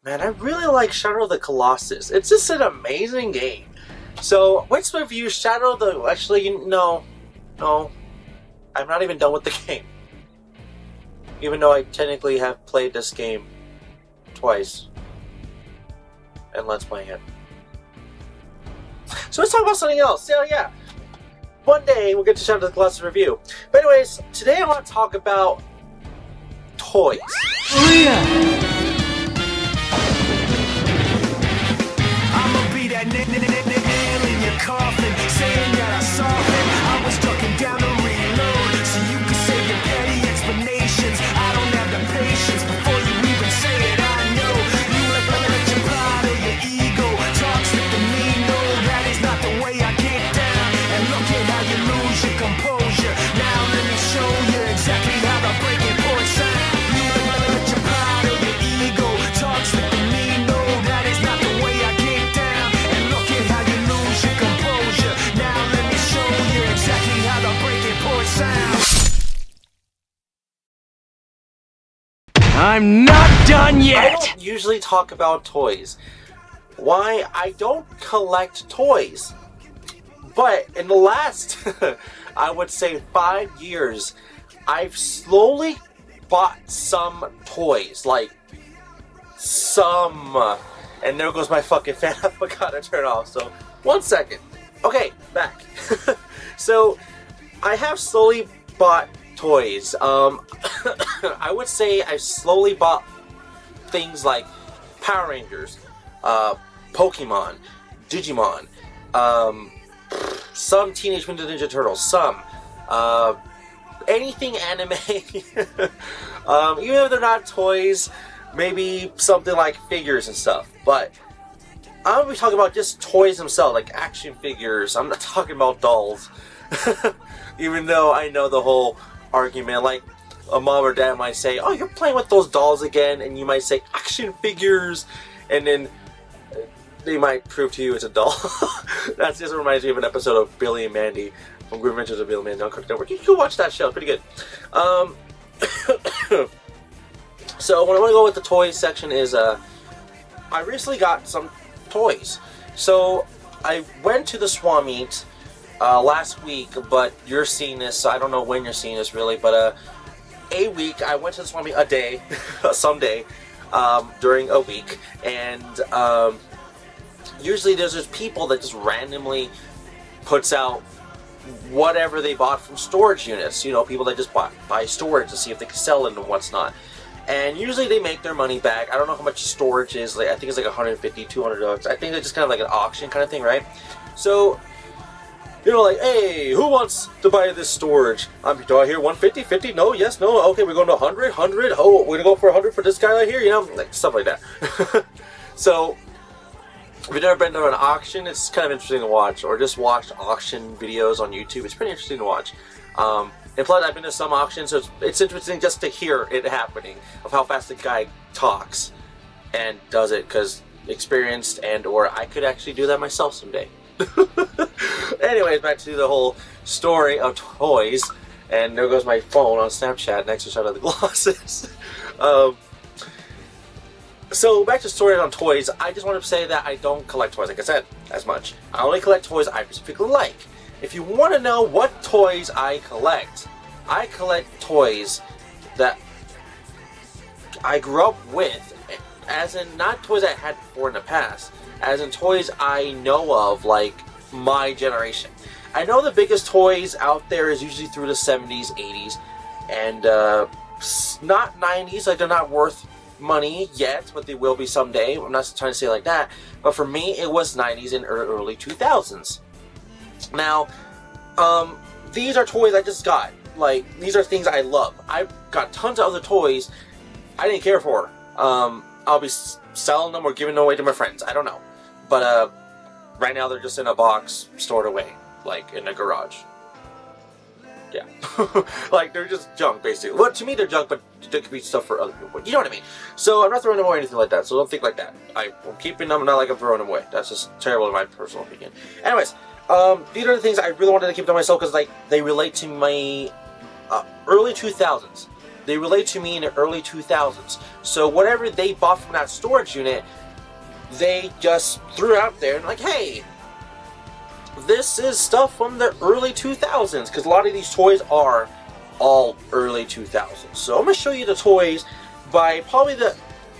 Man, I really like Shadow of the Colossus. It's just an amazing game. So, let's review Shadow of the... Actually, no. I'm not even done with the game. Even though I technically have played this game twice. And let's play it. So let's talk about something else. So yeah. One day we'll get to Shadow of the Colossus review. But anyways, today I want to talk about toys. I'ma be that nail in your coffin, saying that I softened. I was ducking down the reload, so you can say your petty explanations. I don't have the patience before you even say it. I know you let your pride or your ego talk slick to me. No, that is not the way I get down. And look at how you lose your composure. Now let me show you exactly how the breaking point sound. You let your pride or your ego talk slick to me. No, that is not the way I get down. And look at how you lose your composure. Now let me show you exactly how the breaking point sounds. I'm not done yet! I don't usually talk about toys. Why? I don't collect toys. But in the last, I would say 5 years, I've slowly bought some toys. Like, some. And there goes my fucking fan. I forgot to turn off. So, 1 second. Okay, back. So, I have slowly bought toys. I would say I've slowly bought things like Power Rangers, Pokemon, Digimon, some Teenage Mutant Ninja Turtles, some, anything anime, even if they're not toys, maybe something like figures and stuff, but I'm going to be talking about just toys themselves, like action figures. I'm not talking about dolls, even though I know the whole argument, like a mom or dad might say, oh, you're playing with those dolls again, and you might say action figures, and then they might prove to you it's a doll. That just reminds me of an episode of Billy and Mandy from Grim Adventures of Billy and Mandy on Cartoon Network. You can watch that show, pretty good. So when I want to go with the toys section is, I recently got some toys. So I went to the Swap Meet last week, but you're seeing this, so I don't know when you're seeing this really, but a week, I went to the Swap Meet a day, someday, during a week, and usually there's just people that just randomly puts out whatever they bought from storage units, you know, people that just buy storage to see if they can sell it and what's not. And usually they make their money back. I don't know how much storage is, like, I think it's like $150, $200. I think it's just kind of like an auction kind of thing, right? So, you know, like, hey, who wants to buy this storage? Do I hear 150, 50? No, yes, no, okay, we're going to 100, 100. Oh, we're going to go for 100 for this guy right here, you know, like, stuff like that. So, if you've never been to an auction, it's kind of interesting to watch, or just watch auction videos on YouTube. It's pretty interesting to watch. And plus, I've been to some auctions, so it's interesting just to hear it happening, of how fast the guy talks and does it, because experienced, and or I could actually do that myself someday. Anyways, back to the whole story of toys, and there goes my phone on Snapchat next to Shadow of the Colossus. So back to story on toys, I just want to say that I don't collect toys, like I said, as much. I only collect toys I specifically like. If you want to know what toys I collect toys that I grew up with, as in not toys I had before in the past, as in toys I know of, like my generation. I know the biggest toys out there is usually through the 70s, 80s, and not 90s, like they're not worth money yet, but they will be someday. I'm not trying to say it like that, but for me it was 90s and early 2000s. Now, these are toys I just got. Like, these are things I love. I've got tons of other toys I didn't care for. I'll be selling them or giving them away to my friends. I don't know. But, right now they're just in a box stored away, like in a garage. Yeah. Like, they're just junk, basically. Well, to me they're junk, but there could be stuff for other people. You know what I mean? So, I'm not throwing them away or anything like that, so don't think like that. I'm keeping them, not like I'm throwing them away. That's just terrible in my personal opinion. Anyways, these are the things I really wanted to keep to myself because, like, they relate to my early 2000s. they relate to me in the early 2000s. So whatever they bought from that storage unit, they just threw out there and like, hey, this is stuff from the early 2000s, because a lot of these toys are all early 2000s. So I'm going to show you the toys by probably the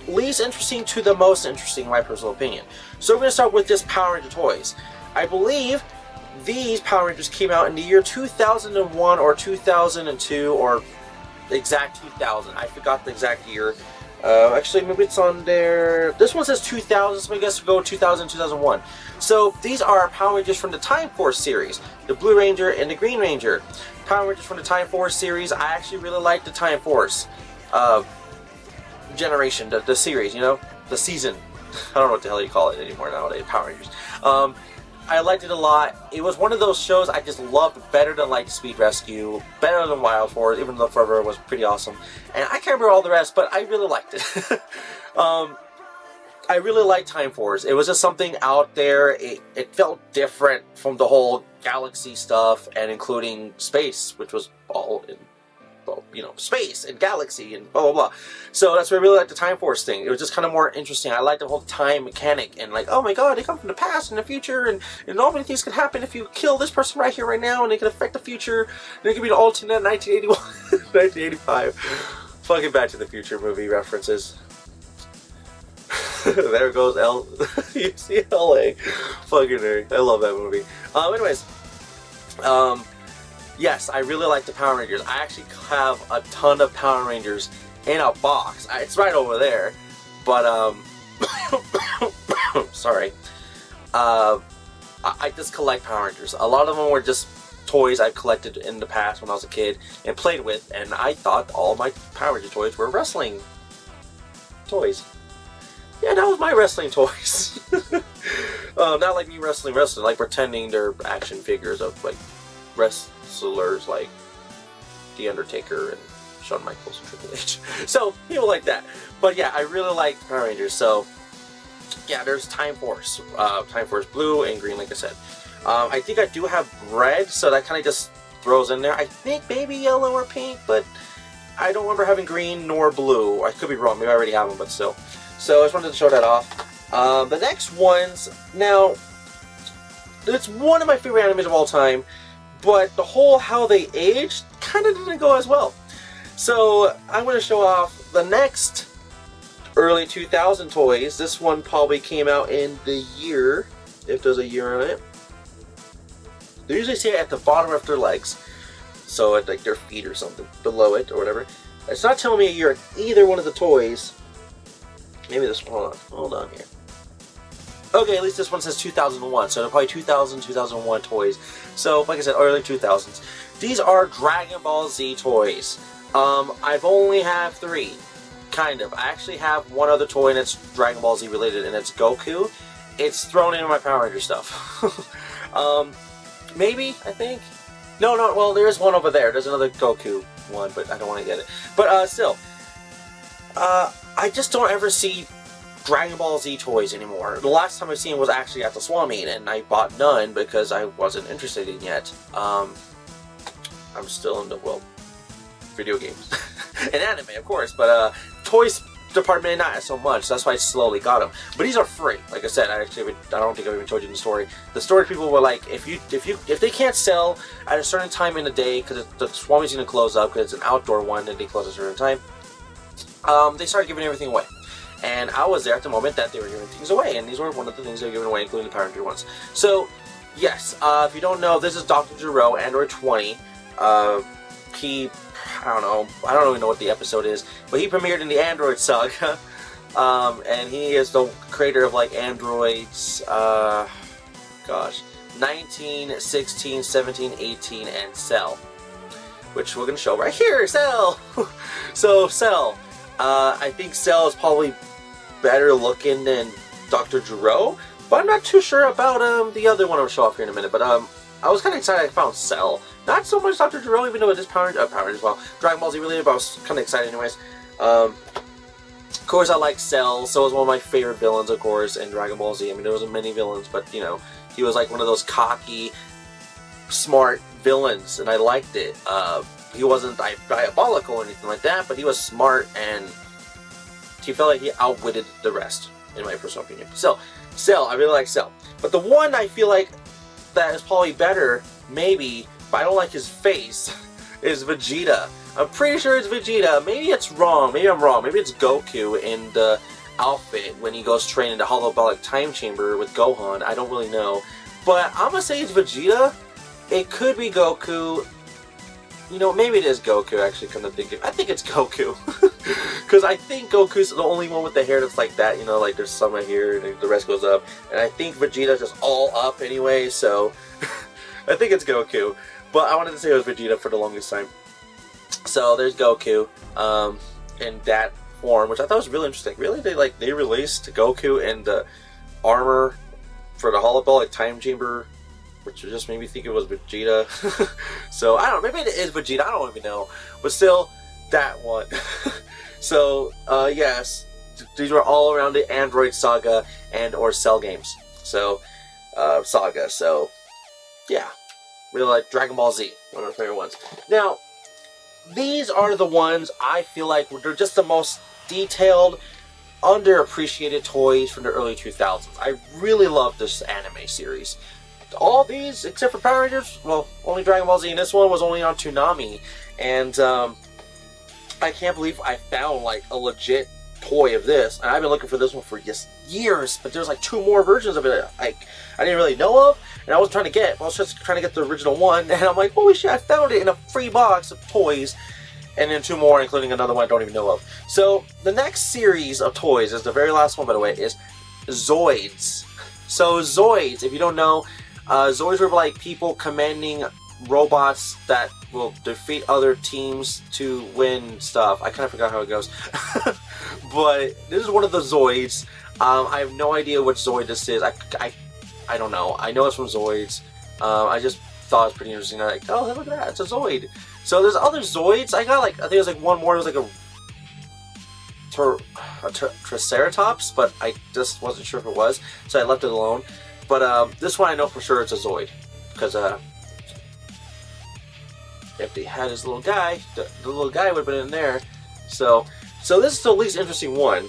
least interesting to the most interesting in my personal opinion. So we're going to start with just Power Ranger toys. I believe these Power Rangers came out in the year 2001 or 2002 or exact 2000. I forgot the exact year. Actually, maybe it's on there. This one says 2000, so I guess we'll go 2000, 2001. So these are Power Rangers from the Time Force series, the Blue Ranger and the Green Ranger. Power Rangers from the Time Force series. I actually really like the Time Force generation, the series, you know, the season. I don't know what the hell you call it anymore nowadays, Power Rangers. I liked it a lot. It was one of those shows I just loved better than like Speed Rescue, better than Wild Force, even though Forever was pretty awesome. And I can't remember all the rest, but I really liked it. I really liked Time Force. It was just something out there. It felt different from the whole galaxy stuff, and including space, which was all in, well, you know, space and galaxy and blah blah blah. So that's why I really liked the Time Force thing. It was just kind of more interesting. I liked the whole time mechanic and like, oh my god, they come from the past and the future, and all many things can happen if you kill this person right here right now, and it can affect the future. And it could be an alternate 1981, 1985. Fucking Back to the Future movie references. There goes UCLA. Fucking nerd. I love that movie. Anyways, yes, I really like the Power Rangers. I actually have a ton of Power Rangers in a box. It's right over there. But, sorry. I just collect Power Rangers. A lot of them were just toys I collected in the past when I was a kid and played with. And I thought all my Power Ranger toys were wrestling toys. Yeah, that was my wrestling toys. Not like me wrestling, like pretending they're action figures of like wrestlers like The Undertaker and Shawn Michaels and Triple H. So, people like that. But yeah, I really like Power Rangers. So, yeah, there's Time Force Blue and Green, like I said. I think I do have red, so that kind of just throws in there. I think maybe yellow or pink, but I don't remember having green nor blue. I could be wrong. Maybe I already have them, but still. So I just wanted to show that off. The next ones, now, it's one of my favorite animes of all time, but the whole how they aged kind of didn't go as well. So I'm going to show off the next early 2000 toys. This one probably came out in the year, if there's a year on it. They usually see it at the bottom of their legs, so at like their feet or something, below it or whatever. It's not telling me a year on either one of the toys. Maybe this one, hold on here. Okay, at least this one says 2001, so they're probably 2000, 2001 toys. So, like I said, early 2000s. These are Dragon Ball Z toys. I've only have 3, kind of. I actually have one other toy and it's Dragon Ball Z related, and it's Goku. It's thrown into my Power Ranger stuff. Maybe, I think. No, well, there is one over there. There's another Goku one, but I don't want to get it. But, still. I just don't ever see Dragon Ball Z toys anymore. The last time I've seen was actually at the Swap Meet, and I bought none because I wasn't interested in yet. I'm still in the, well, video games. And anime, of course, but toys department not so much. That's why I slowly got them. But these are free. Like I said, I don't think I've even told you the story. The story people were like, if they can't sell at a certain time in the day because the Swap Meet's gonna close up because it's an outdoor one and they close at a certain time. They started giving everything away. And I was there at the moment that they were giving things away, and these were one of the things they were giving away, including the Power Ranger ones. So, yes, if you don't know, this is Dr. Gero, Android 20. He, I don't even know what the episode is, but he premiered in the Android saga. And he is the creator of, like, Androids, 19, 16, 17, 18, and Cell. Which we're going to show right here, Cell! So, Cell. I think Cell is probably better looking than Dr. Gero, but I'm not too sure about the other one I'll show off here in a minute. But I was kind of excited I found Cell. Not so much Dr. Gero, even though it is Power as well. Dragon Ball Z related, but I was kind of excited anyways. Of course, I like Cell. Cell was one of my favorite villains, of course, in Dragon Ball Z. I mean, there wasn't many villains, but, you know, he was like one of those cocky, smart villains, and I liked it. He wasn't diabolical or anything like that, but he was smart, and he felt like he outwitted the rest, in my personal opinion. So, Cell, I really like Cell. But the one I feel like that is probably better, maybe, but I don't like his face, is Vegeta. I'm pretty sure it's Vegeta. Maybe it's wrong. Maybe I'm wrong. Maybe it's Goku in the outfit when he goes train in the holobolic time chamber with Gohan. I don't really know. But I'm going to say it's Vegeta. It could be Goku. You know, maybe it is Goku, actually, come to think of it. I think it's Goku. Because I think Goku's the only one with the hair that's like that. You know, like there's some right here and the rest goes up. And I think Vegeta's just all up anyway, so I think it's Goku. But I wanted to say it was Vegeta for the longest time. So there's Goku in that form, which I thought was really interesting. Really, they released Goku in the armor for the holobolic time chamber, which just made me think it was Vegeta. So I don't know, maybe it is Vegeta. I don't even know, but still, that one. So yes, these were all around the Android Saga and or Cell games. So Saga. So yeah, really like Dragon Ball Z, one of my favorite ones. Now, these are the ones I feel like they're just the most detailed, underappreciated toys from the early 2000s. I really love this anime series. All these, except for Power Rangers, well, only Dragon Ball Z, and this one was only on Toonami. And I can't believe I found like a legit toy of this. And I've been looking for this one for just years, but there's like 2 more versions of it I didn't really know of, and I was trying to get. I was just trying to get the original one, and I'm like, holy shit, I found it in a free box of toys. And then 2 more, including another one I don't even know of. So the next series of toys, is the very last one by the way, is Zoids. So Zoids, if you don't know, Zoids were like people commanding robots that will defeat other teams to win stuff. I kind of forgot how it goes. But this is one of the Zoids. I have no idea which Zoid this is. I don't know. I know it's from Zoids. I just thought it was pretty interesting. I'm like, oh, look at that, it's a Zoid. So there's other Zoids. I got like, I think there's like one more. It was like a Triceratops, but I just wasn't sure if it was, so I left it alone. But this one I know for sure it's a Zoid, because if they had his little guy, the little guy would have been in there. So this is the least interesting one.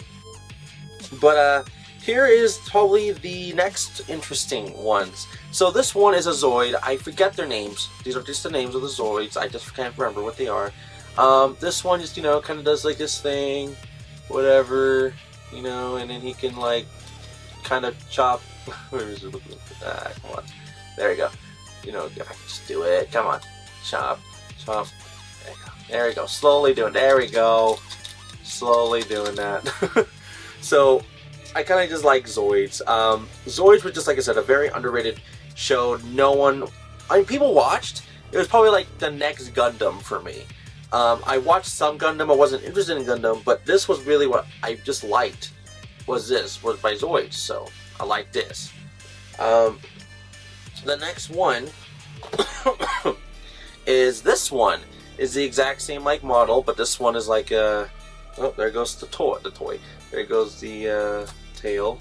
But here is probably the next interesting ones. So this one is a Zoid. I forget their names. These are just the names of the Zoids. I just can't remember what they are. This one just, you know, kind of does like this thing, whatever, you know, and then he can like kind of chop. Where is it? Come on. There you go. You know, if I can just do it. Come on. Chop. Chop. There you go. There we go. Slowly doing. There we go. Slowly doing that. So I kind of just like Zoids. Zoids were just, like I said, a very underrated show. No one, I mean, people watched. It was probably like the next Gundam for me. I watched some Gundam. I wasn't interested in Gundam, but this was really what I just liked. Was by Zoids. So I like this. The next one is this one. Is the exact same like model, but this one is like a. Oh, there goes the toy. There goes the tail.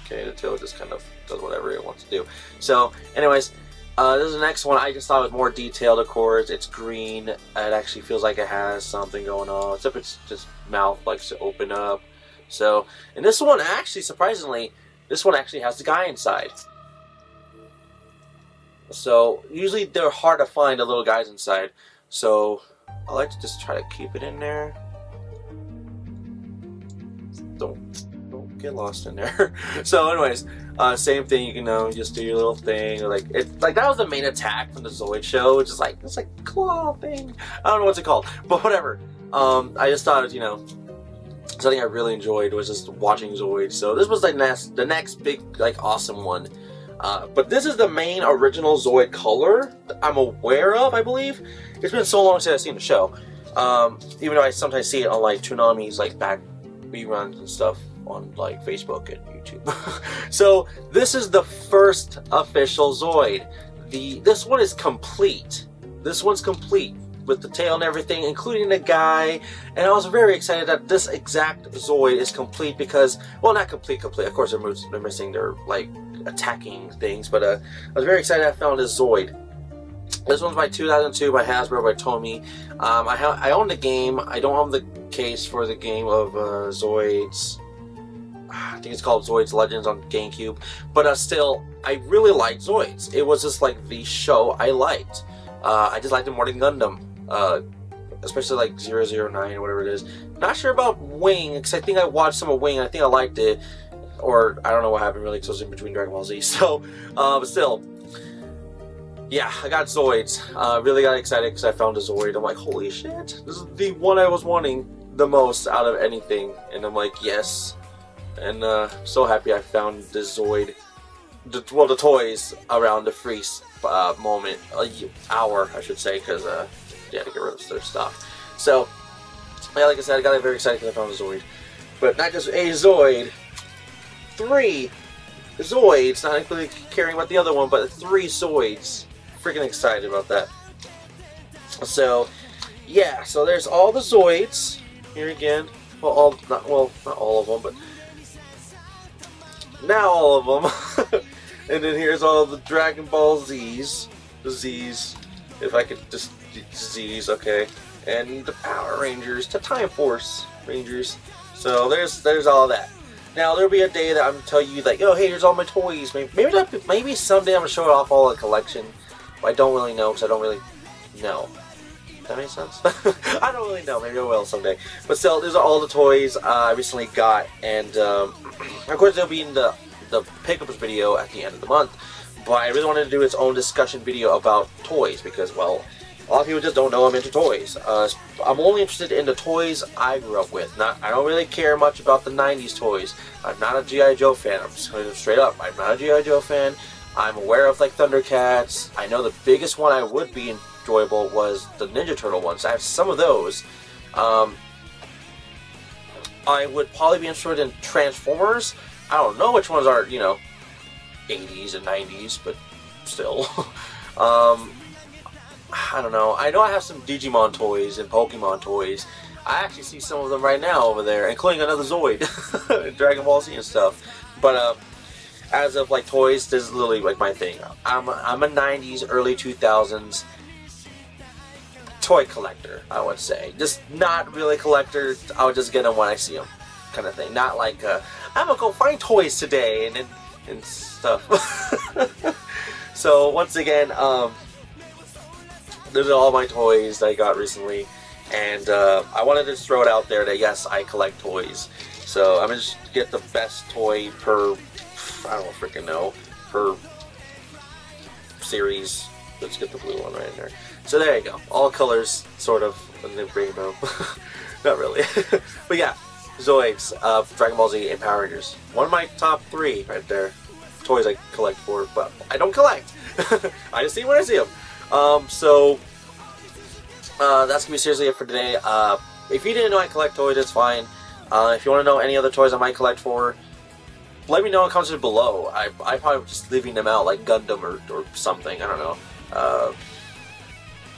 Okay, the tail just kind of does whatever it wants to do. So, anyways, this is the next one. I just thought it was more detailed, of course. It's green. It actually feels like it has something going on, except it's just mouth likes to open up. So, and this one actually, surprisingly, this one actually has the guy inside. So, usually they're hard to find, the little guys inside. So, I like to just try to keep it in there. Don't get lost in there. So anyways, same thing, you can just do your little thing, or like that was the main attack from the Zoid show, which is like it's like claw thing. I don't know what's it called, but whatever. I just thought, something I really enjoyed was just watching Zoid. So this was like the next big like awesome one. But this is the main original Zoid color that I'm aware of, I believe. It's been so long since I've seen the show. Even though I sometimes see it on like Toonami's like back reruns and stuff on like Facebook and YouTube. So this is the first official Zoid. This one is complete. This one's complete with the tail and everything, including the guy. And I was very excited that this exact Zoid is complete because, well, not complete. Of course, they're missing their like attacking things, but I was very excited I found this Zoid. This one's by 2002 by Hasbro by Tomy. I own the game. I don't own the case for the game of Zoids. I think it's called Zoids Legends on GameCube. But still, I really liked Zoids. It was just like the show I liked. I just liked it more than Gundam. Especially like 009 or whatever it is. Not sure about Wing, because I think I watched some of Wing and I think I liked it. Or I don't know what happened really, because I was in between Dragon Ball Z. So, but still. Yeah, I got Zoids. Really got excited because I found a Zoid. I'm like, holy shit, this is the one I was wanting the most out of anything. And I'm like, yes. And so happy I found this Zoid. Well, the toys around the freeze moment, hour I should say, because they had to get rid of their stuff. So, yeah, like I said, I got very excited because I found a Zoid. But not just a Zoid, 3 Zoids. Not really caring about the other one, but 3 Zoids. Freaking excited about that. So, yeah. So there's all the Zoids here again. Well, not all of them, but now all of them. And then here's all the Dragon Ball Z's, the Z's, if I could just Z's, okay. And the Power Rangers, the Time Force Rangers. So there's all that. Now there'll be a day that I'm gonna tell you like, oh hey, here's all my toys. Maybe someday I'm gonna show off all the collection. I don't really know because I don't really know. Does that make sense? I don't really know. Maybe I will someday. But still, these are all the toys I recently got, and of course they'll be in the pickups video at the end of the month. But I really wanted to do its own discussion video about toys because, well, a lot of people just don't know I'm into toys. I'm only interested in the toys I grew up with. I don't really care much about the 90s toys. I'm not a G.I. Joe fan. I'm just going to straight up. I'm not a G.I. Joe fan. I'm aware of like Thundercats. I know the biggest one I would be enjoyable was the Ninja Turtle ones. I have some of those. I would probably be interested in Transformers. I don't know which ones are, you know, 80s and 90s, but still. I don't know. I know I have some Digimon toys and Pokemon toys. I actually see some of them right now over there, including another Zoid, Dragon Ball Z and stuff. But as of like toys, this is literally like my thing. I'm a 90s, early 2000s toy collector, I would say. Just not really a collector. I would just get them when I see them, kind of thing. Not like I'm gonna go find toys today and stuff. So once again, those are all my toys that I got recently, and I wanted to just throw it out there that yes, I collect toys. So I'm gonna just get the best toy per, I don't freaking know, per series. Let's get the blue one right in there. So there you go. All colors, sort of, in the rainbow. Not really. But yeah, Zoids, Dragon Ball Z, and Power Rangers. One of my top 3 right there. Toys I collect for, but I don't collect. I just see when I see them. So that's gonna be seriously it for today. If you didn't know I collect toys, it's fine. If you want to know any other toys I might collect for, let me know in the comments below. I probably just leaving them out like Gundam or something. I don't know.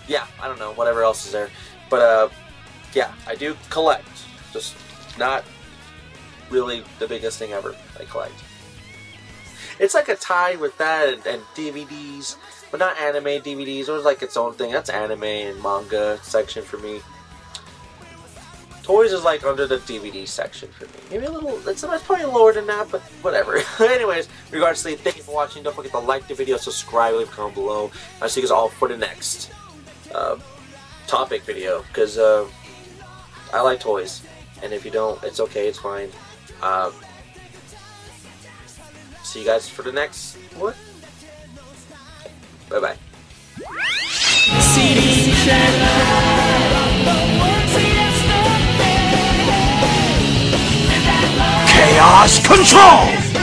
Yeah, I don't know. Whatever else is there. But yeah, I do collect. Just not really the biggest thing ever I collect. It's like a tie with that and DVDs, but not anime DVDs. It was like its own thing. That's anime and manga section for me. Toys is like under the DVD section for me. Maybe a little, it's probably lower than that, but whatever. Anyways, regardless, thank you for watching. Don't forget to like the video, subscribe, leave a comment below. I'll see you guys all for the next topic video, because I like toys. And if you don't, it's okay, it's fine. See you guys for the next one. Bye-bye. Chaos Control!